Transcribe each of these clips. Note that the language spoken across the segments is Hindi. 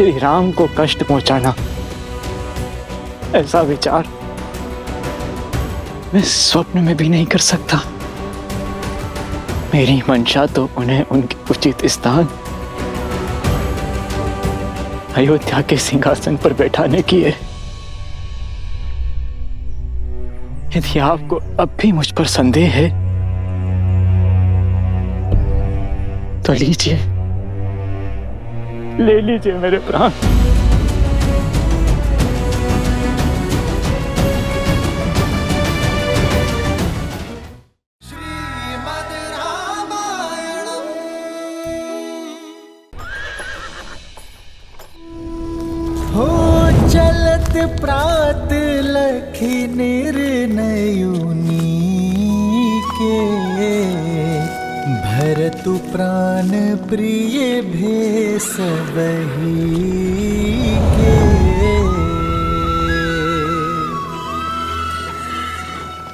श्री राम को कष्ट पहुंचाना, ऐसा विचार मैं स्वप्न में भी नहीं कर सकता। मेरी मंशा तो उन्हें उनके उचित स्थान अयोध्या के सिंहासन पर बैठाने की है। यदि आपको अब भी मुझ पर संदेह है तो लीजिए, ले लीजिए मेरे प्राण। हो चलत प्रात लखी निर्णयुनी के, भरतु प्राण प्रिय भेष बही के।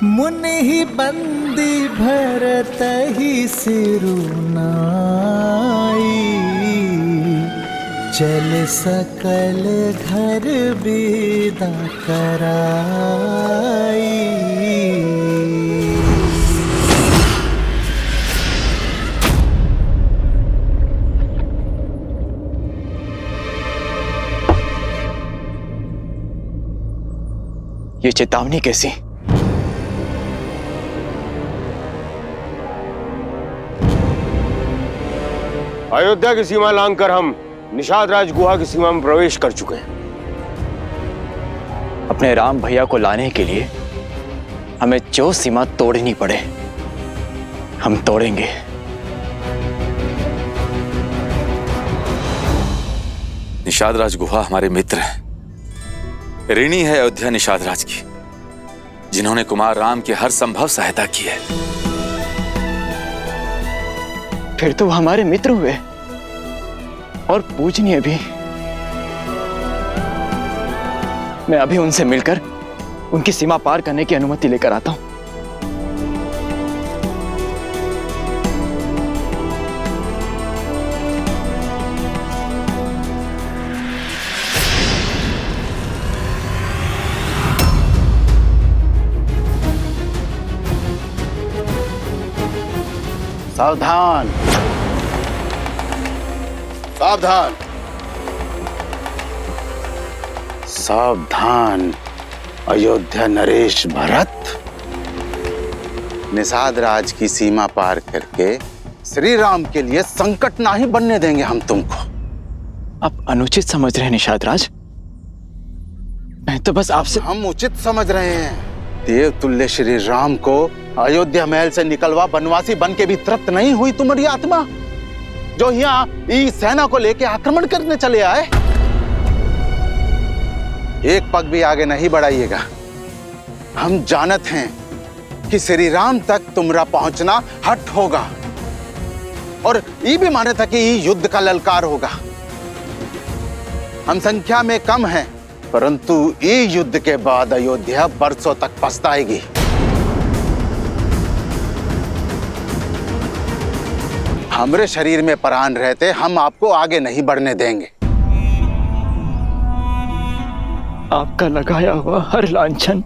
मुनि बंदी भरत ही सिरुनाई, चल सकल घर विदा कराई। ये चेतावनी कैसी? अयोध्या की सीमा लांघकर हम निषाद राज गुहा की सीमा में प्रवेश कर चुके हैं। अपने राम भैया को लाने के लिए हमें जो सीमा तोड़नी पड़े हम तोड़ेंगे। निषाद राज गुहा हमारे मित्र हैं। ऋणी है अयोध्या निषाद राज की, जिन्होंने कुमार राम की हर संभव सहायता की है। फिर तो वो हमारे मित्र हुए और पूजनीय भी। मैं अभी उनसे मिलकर उनकी सीमा पार करने की अनुमति लेकर आता हूं। सावधान, सावधान, सावधान। अयोध्या नरेश भरत, निषाद राज की सीमा पार करके श्री राम के लिए संकट नहीं बनने देंगे हम तुमको। आप अनुचित समझ रहे हैं निषाद राज। मैं तो बस आपसे। हम उचित समझ रहे हैं। देव तुल्य श्री राम को अयोध्या महल से निकलवा बनवासी बन के भी तृप्त नहीं हुई तुम्हारी आत्मा, जो यहाँ ई सेना को लेके आक्रमण करने चले आए। एक पग भी आगे नहीं बढ़ाइएगा। हम जानत हैं कि श्री राम तक तुम्हारा पहुंचना हट होगा और ये भी माने था कि ये युद्ध का ललकार होगा। हम संख्या में कम हैं, परंतु ये युद्ध के बाद अयोध्या बरसों तक पछताएगी। हमरे शरीर में प्राण रहते हम आपको आगे नहीं बढ़ने देंगे। आपका लगाया हुआ हर लांछन,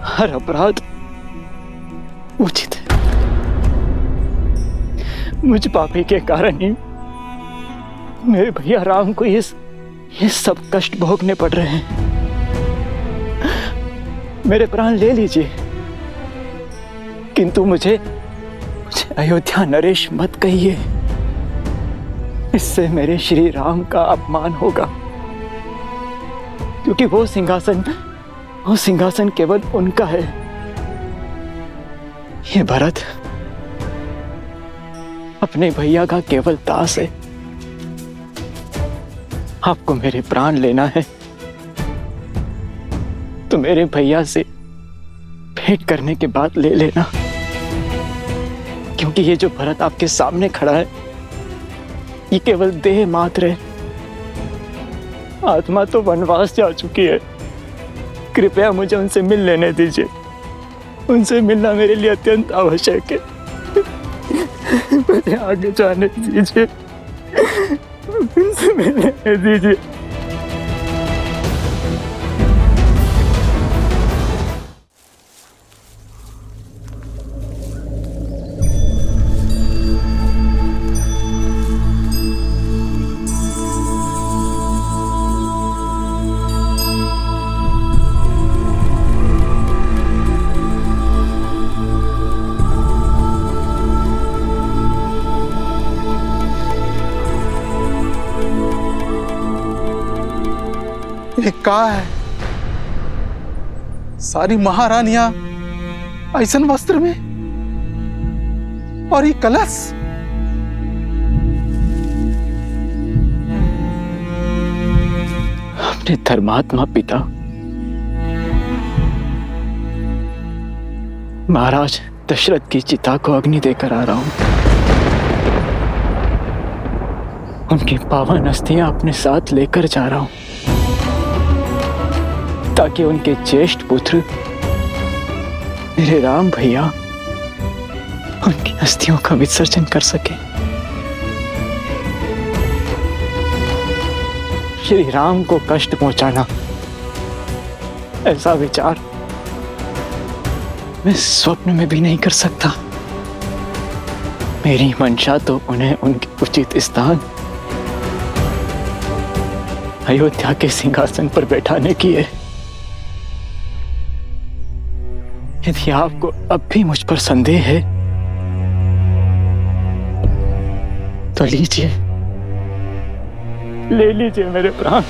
हर अपराध उचित है। मुझ पापी के कारण ही मेरे भैया राम को ये सब कष्ट भोगने पड़ रहे हैं। मेरे प्राण ले लीजिए, किंतु मुझे अयोध्या नरेश मत कहिए। इससे मेरे श्री राम का अपमान होगा, क्योंकि वो सिंहासन केवल उनका है। ये भरत अपने भैया का केवल दास है। आपको मेरे प्राण लेना है तो मेरे भैया से भेंट करने के बाद ले लेना, क्योंकि ये जो भरत आपके सामने खड़ा है ये केवल देह मात्र है। आत्मा तो वनवास जा चुकी है। कृपया मुझे उनसे मिल लेने दीजिए। उनसे मिलना मेरे लिए अत्यंत आवश्यक है। मुझे आगे जाने दीजिए। उनसे मिलने दीजिए। ये का है? सारी महारानियां ऐसन वस्त्र में, और ये कलश। अपने धर्मात्मा पिता महाराज दशरथ की चिता को अग्नि देकर आ रहा हूं। उनकी पावन अस्थियां अपने साथ लेकर जा रहा हूं, ताकि उनके ज्येष्ठ पुत्र मेरे राम भैया उनकी अस्थियों का विसर्जन कर सके। श्री राम को कष्ट पहुंचाना, ऐसा विचार मैं स्वप्न में भी नहीं कर सकता। मेरी मंशा तो उन्हें उनके उचित स्थान अयोध्या के सिंहासन पर बैठाने की है। यदि आपको अब भी मुझ पर संदेह है तो लीजिए, ले लीजिए मेरे प्राण।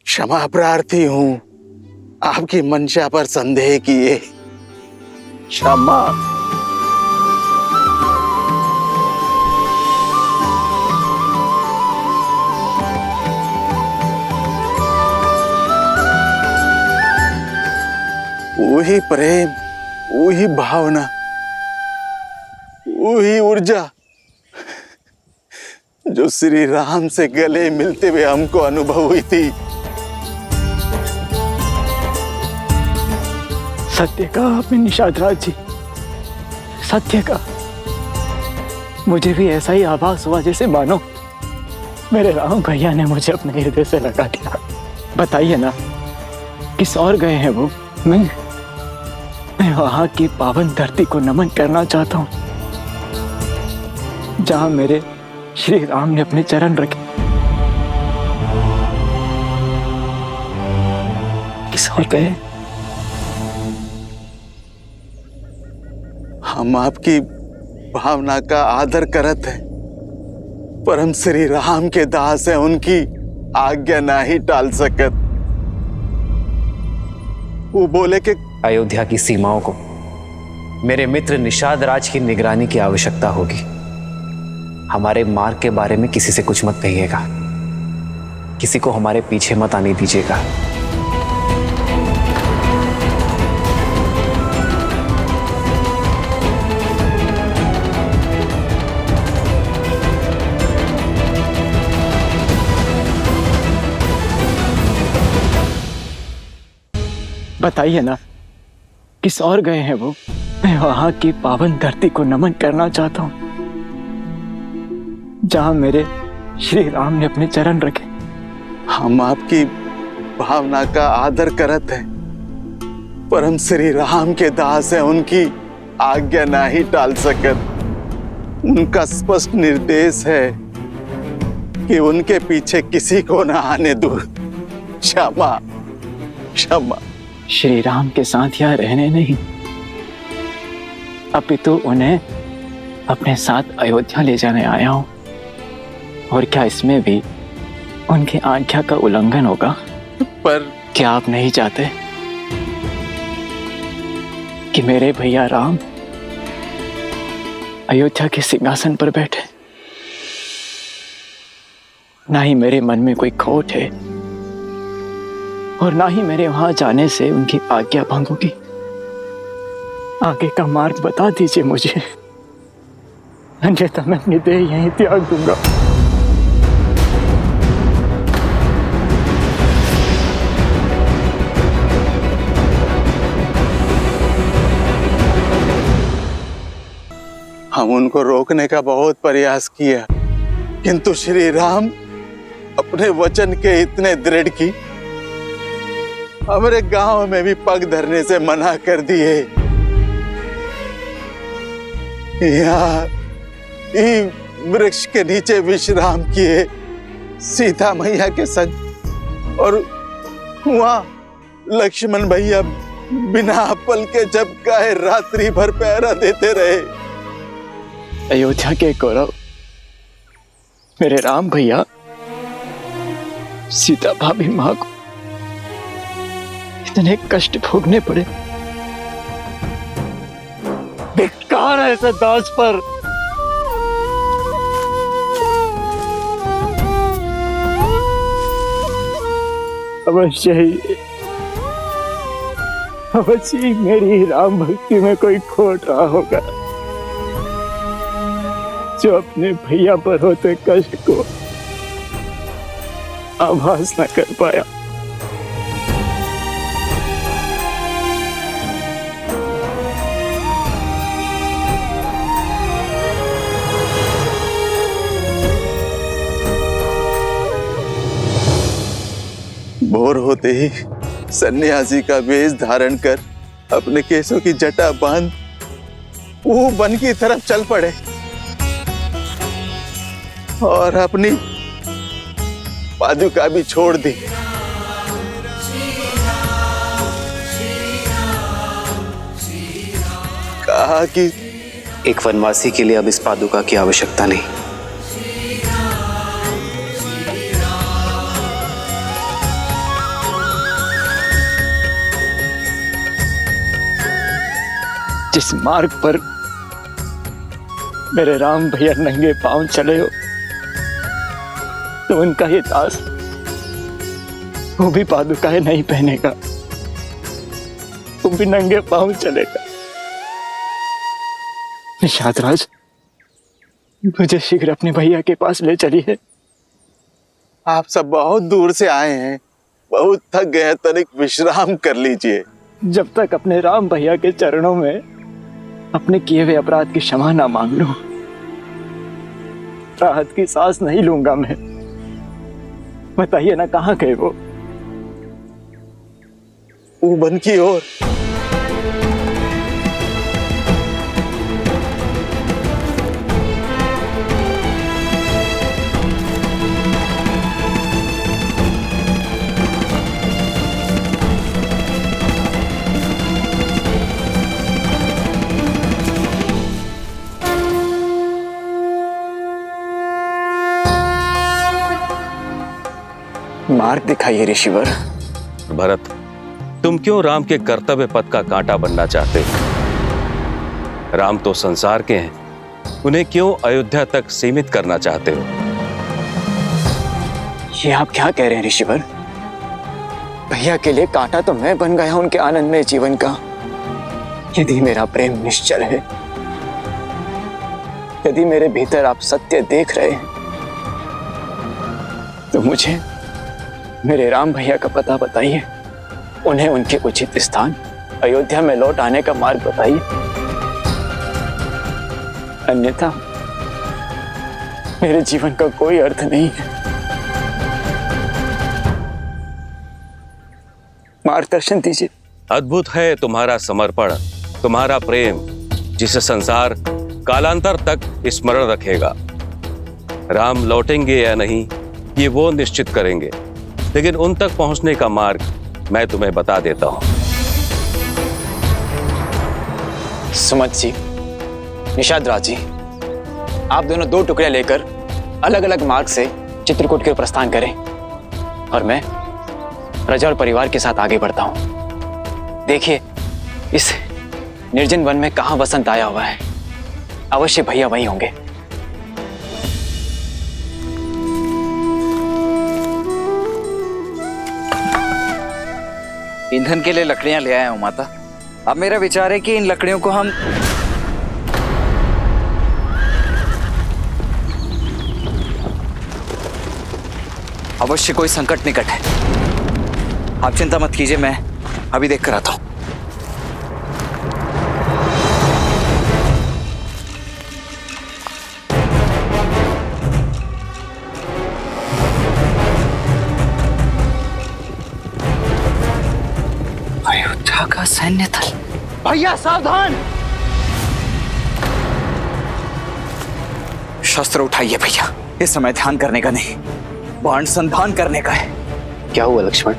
क्षमा प्रार्थी हूं आपकी मंशा पर संदेह किए। क्षमा। वही प्रेम, वही भावना, वही ऊर्जा जो श्री राम से गले मिलते हुए हमको अनुभव हुई थी। सत्य कहा आपने निषाद राज जी, सत्य का। मुझे भी ऐसा ही आभास हुआ जैसे मानो मेरे राम भैया ने मुझे अपने हृदय से लगा दिया। बताइए ना, किस और गए हैं वो? मैं वहां की पावन धरती को नमन करना चाहता हूं, जहां मेरे श्री राम ने अपने चरण रखे। किस और गए? हम आपकी भावना का आदर करत हैं, पर हम श्री राम के दास हैं, उनकी आज्ञा ना ही टाल सकत। वो बोले कि अयोध्या की सीमाओं को मेरे मित्र निषाद राज की निगरानी की आवश्यकता होगी। हमारे मार्ग के बारे में किसी से कुछ मत कहिएगा, किसी को हमारे पीछे मत आने दीजिएगा। बताइए ना, किस और गए हैं वो? मैं वहां की पावन धरती को नमन करना चाहता हूं, जहां मेरे श्री राम ने अपने चरण रखे। हम आपकी भावना का आदर करत हैं, पर हम श्री राम के दास हैं, उनकी आज्ञा ना ही टाल सकत। उनका स्पष्ट निर्देश है कि उनके पीछे किसी को ना आने दो। क्षमा, क्षमा। श्री राम के साथ यहाँ रहने नहीं, अपितु उन्हें अपने साथ अयोध्या ले जाने आया हूं। और क्या इसमें भी उनकी आज्ञा का उल्लंघन होगा? पर क्या आप नहीं चाहते कि मेरे भैया राम अयोध्या के सिंहासन पर बैठे? ना ही मेरे मन में कोई खोट है, और ना ही मेरे वहां जाने से उनकी आज्ञा भंग होगी। आगे का मार्ग बता दीजिए मुझे, अन्यथा मैं अपनी देह यहीं त्याग दूंगा। हम उनको रोकने का बहुत प्रयास किया, किंतु श्री राम अपने वचन के इतने दृढ़ की हमारे गांव में भी पग धरने से मना कर दिए। यहाँ वृक्ष के नीचे विश्राम किए सीता मैया के संग, और वहां लक्ष्मण भैया बिना पल के जब कहे रात्रि भर पहरा देते रहे। अयोध्या के गौरव मेरे राम भैया, सीता भाभी मां को इतने कष्ट भोगने पड़े। बेकार है ऐसे दास पर। अवश्य ही मेरी राम भक्ति में कोई खोट रहा होगा, जो अपने भैया पर होते कष्ट को आभास न कर पाया। भोर होते ही सन्यासी का वेश धारण कर अपने केसों की जटा बांध वो वन की तरफ चल पड़े और अपनी पादुका भी छोड़ दी। कहा कि एक वनवासी के लिए अब इस पादुका की आवश्यकता नहीं। जिस मार्ग पर मेरे राम भैया नंगे पांव चले हो, तो उनका ये दास वो भी पादुकाएं नहीं पहनेगा, वो भी नंगे पांव चलेगा। निषाद राज, मुझे शीघ्र अपने भैया के पास ले चलिए। आप सब बहुत दूर से आए हैं, बहुत थक गए हैं, तनिक विश्राम कर लीजिए। जब तक अपने राम भैया के चरणों में अपने किए हुए अपराध की क्षमा ना मांग लूं, राहत की सांस नहीं लूंगा मैं। बताइए ना, कहां गए वो वन की ओर। मार्ग दिखाइए ऋषिवर। भरत, तुम क्यों राम के कर्तव्य पथ का कांटा बनना चाहते हो? राम तो संसार के हैं, उन्हें क्यों अयोध्या तक सीमित करना चाहते हो? ये आप क्या कह रहे हैं ऋषिवर? भैया के लिए कांटा तो मैं बन गया उनके आनंदमय जीवन का। यदि मेरा प्रेम निश्चल है, यदि मेरे भीतर आप सत्य देख रहे हैं, तो मुझे मेरे राम भैया का पता बताइए, उन्हें उनके उचित स्थान अयोध्या में लौट आने का मार्ग बताइए। अन्यथा मेरे जीवन का कोई अर्थ नहीं है। मार्गदर्शन दीजिए। अद्भुत है तुम्हारा समर्पण, तुम्हारा प्रेम, जिसे संसार कालांतर तक स्मरण रखेगा। राम लौटेंगे या नहीं, ये वो निश्चित करेंगे, लेकिन उन तक पहुंचने का मार्ग मैं तुम्हें बता देता हूं। सुमत जी, निषाद राज जी, आप दोनों दो टुकड़े लेकर अलग अलग मार्ग से चित्रकूट की ओर प्रस्थान करें, और मैं प्रजा और परिवार के साथ आगे बढ़ता हूं। देखिए, इस निर्जन वन में कहां वसंत आया हुआ है, अवश्य भैया वहीं होंगे। ईंधन के लिए लकड़ियां ले आया हूं माता। अब मेरा विचार है कि इन लकड़ियों को हम अवश्य कोई संकट निकट है। आप चिंता मत कीजिए, मैं अभी देख कर आता हूं। सैन्य दल। भैया सावधान। शस्त्र उठाइए भैया, इस समय ध्यान करने का नहीं, बाण संधान करने का है। क्या हुआ लक्ष्मण,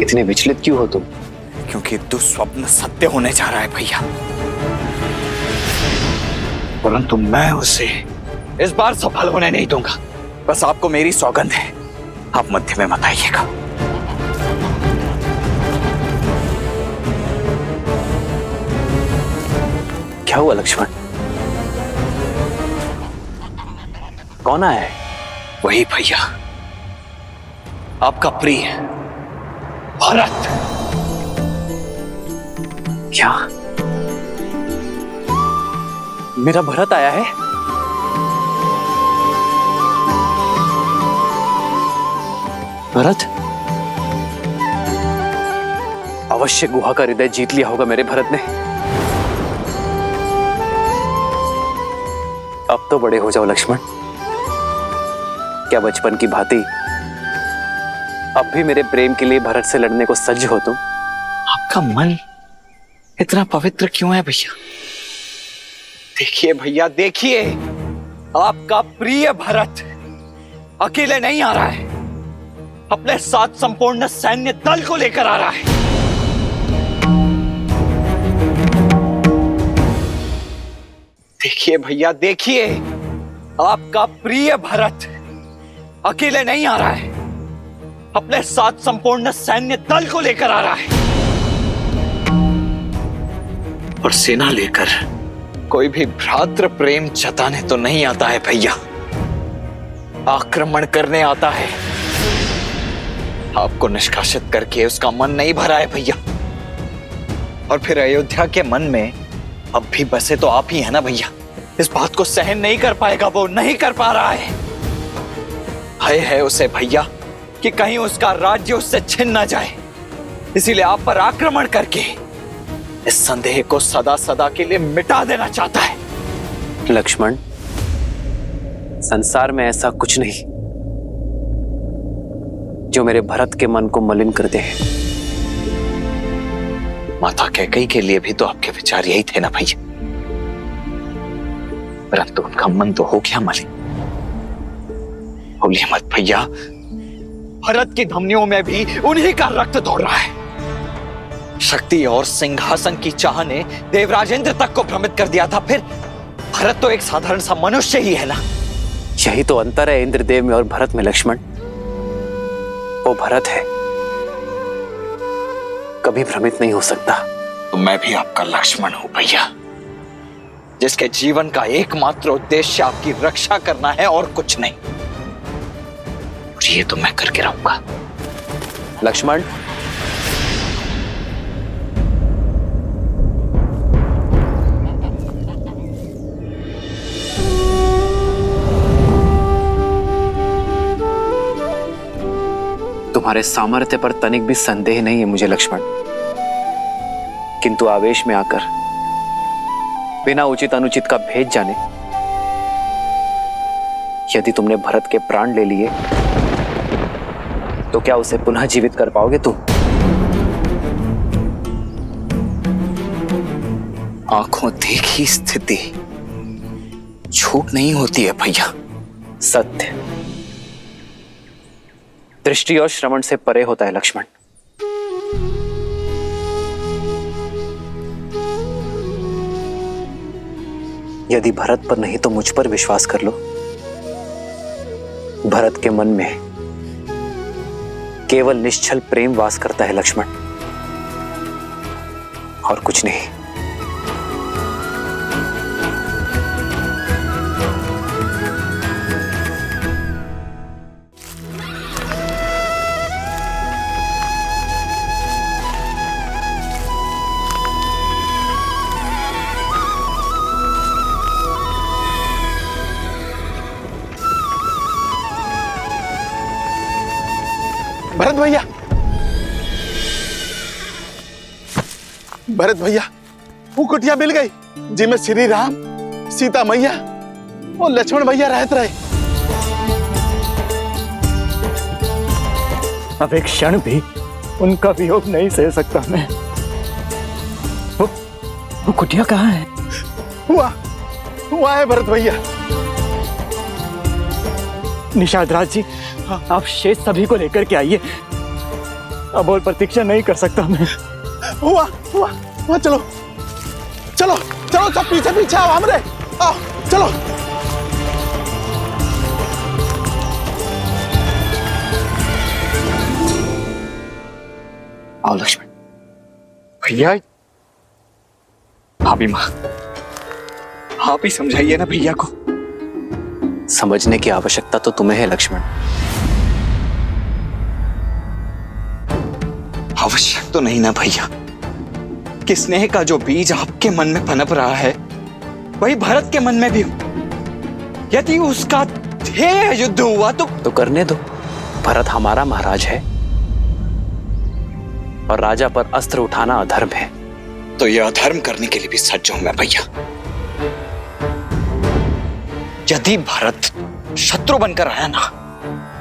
इतने विचलित क्यों हो तुम? क्योंकि दुस्वप्न सत्य होने जा रहा है भैया, परंतु मैं उसे इस बार सफल होने नहीं दूंगा। बस आपको मेरी सौगंध है, आप मध्य में मत आइएगा। क्या हुआ लक्ष्मण, कौन आया है? वही भैया, आपका प्रिय भरत। क्या मेरा भरत आया है? भरत? अवश्य गुहा का हृदय जीत लिया होगा मेरे भरत ने। अब तो बड़े हो जाओ लक्ष्मण, क्या बचपन की भांति अब भी मेरे प्रेम के लिए भरत से लड़ने को सज्ज हो तुम? आपका मन इतना पवित्र क्यों है भैया? देखिए भैया, देखिए, आपका प्रिय भरत अकेले नहीं आ रहा है, अपने साथ संपूर्ण सैन्य दल को लेकर आ रहा है। देखिए भैया, देखिए, आपका प्रिय भरत अकेले नहीं आ रहा है, अपने साथ संपूर्ण सैन्य दल को लेकर आ रहा है। और सेना लेकर कोई भी भ्रातृ प्रेम जताने तो नहीं आता है भैया, आक्रमण करने आता है। आपको निष्कासित करके उसका मन नहीं भरा है भैया, और फिर अयोध्या के मन में अब भी बसे तो आप ही है ना भैया। इस बात को सहन नहीं कर पाएगा, वो नहीं कर पा रहा है। भय है उसे भैया कि कहीं उसका राज्य उससे छिन ना जाए, इसीलिए आप पर आक्रमण करके इस संदेह को सदा सदा के लिए मिटा देना चाहता है। लक्ष्मण, संसार में ऐसा कुछ नहीं जो मेरे भरत के मन को मलिन कर दे। माता कैकेयी के लिए भी तो आपके विचार यही थे ना भैया, परंतु उनका मन तो हो गया मलिन। भूलिए मत भैया, भरत की धमनियों में भी उन्हीं का रक्त दौड़ रहा है। शक्ति और सिंहासन की चाह ने देवराज इंद्र तक को भ्रमित कर दिया था, फिर भरत तो एक साधारण सा मनुष्य ही है ना। यही तो अंतर है इंद्रदेव में और भरत में लक्ष्मण। वो भरत है, कभी भ्रमित नहीं हो सकता। तो मैं भी आपका लक्ष्मण हूं भैया, जिसके जीवन का एकमात्र उद्देश्य आपकी रक्षा करना है और कुछ नहीं। और ये तो मैं करके रहूंगा। लक्ष्मण, तुम्हारे सामर्थ्य पर तनिक भी संदेह नहीं है मुझे लक्ष्मण, किंतु आवेश में आकर बिना उचित अनुचित का भेद जाने यदि तुमने भरत के प्राण ले लिए तो क्या उसे पुनः जीवित कर पाओगे तुम? आंखों देखी स्थिति झूठ नहीं होती है भैया। सत्य दृष्टि और श्रवण से परे होता है लक्ष्मण। यदि भरत पर नहीं तो मुझ पर विश्वास कर लो। भरत के मन में केवल निश्चल प्रेम वास करता है लक्ष्मण, और कुछ नहीं। भरत भैया, भरत भैया, वो कुटिया मिल गई जिसमें श्री राम, सीता मैया और लक्ष्मण भैया रहते रहे। अब एक क्षण भी उनका वियोग नहीं सह सकता मैं। वो कुटिया कहाँ है? हुआ है भरत भैया। निषाद राज जी, आप शेष सभी को लेकर के आइए। अब और प्रतीक्षा नहीं कर सकता मैं। हुआ चलो चलो चलो, सब पीछे पीछे आओ, हमरे आओ, चलो। आओ लक्ष्मण। भैया, भाभी माँ, आप ही समझाइए ना भैया को। समझने की आवश्यकता तो तुम्हें है लक्ष्मण। आवश्यक तो नहीं ना भैया कि स्नेह का जो बीज आपके मन में पनप रहा है वही भरत के मन में भी हो। यदि उसका ध्येय युद्ध हुआ तो करने दो। भरत हमारा महाराज है और राजा पर अस्त्र उठाना अधर्म है। तो यह अधर्म करने के लिए भी सज्ज हूं मैं भैया। यदि भरत शत्रु बनकर आया ना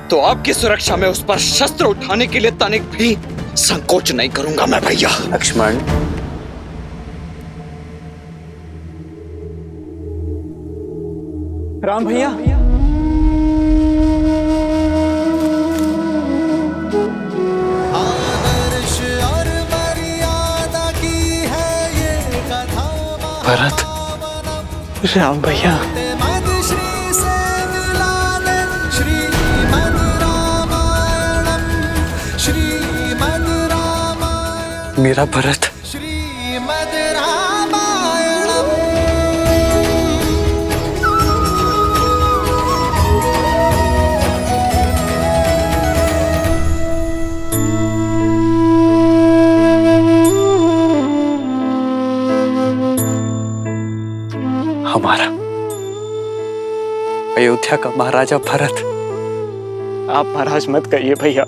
तो आपकी सुरक्षा में उस पर शस्त्र उठाने के लिए तनिक भी संकोच नहीं करूंगा मैं भैया। लक्ष्मण, राम भैया, आदर्श और मर्यादा की है ये कथा। भरत, राम भैया, मद श्री से मिला दे श्रीमद् रामायणम, श्रीमद् रामायण, मेरा भरत। श्रीमद् रामायणम। हमारा अयोध्या का महाराजा भरत। आप महाराज मत कहिए भैया।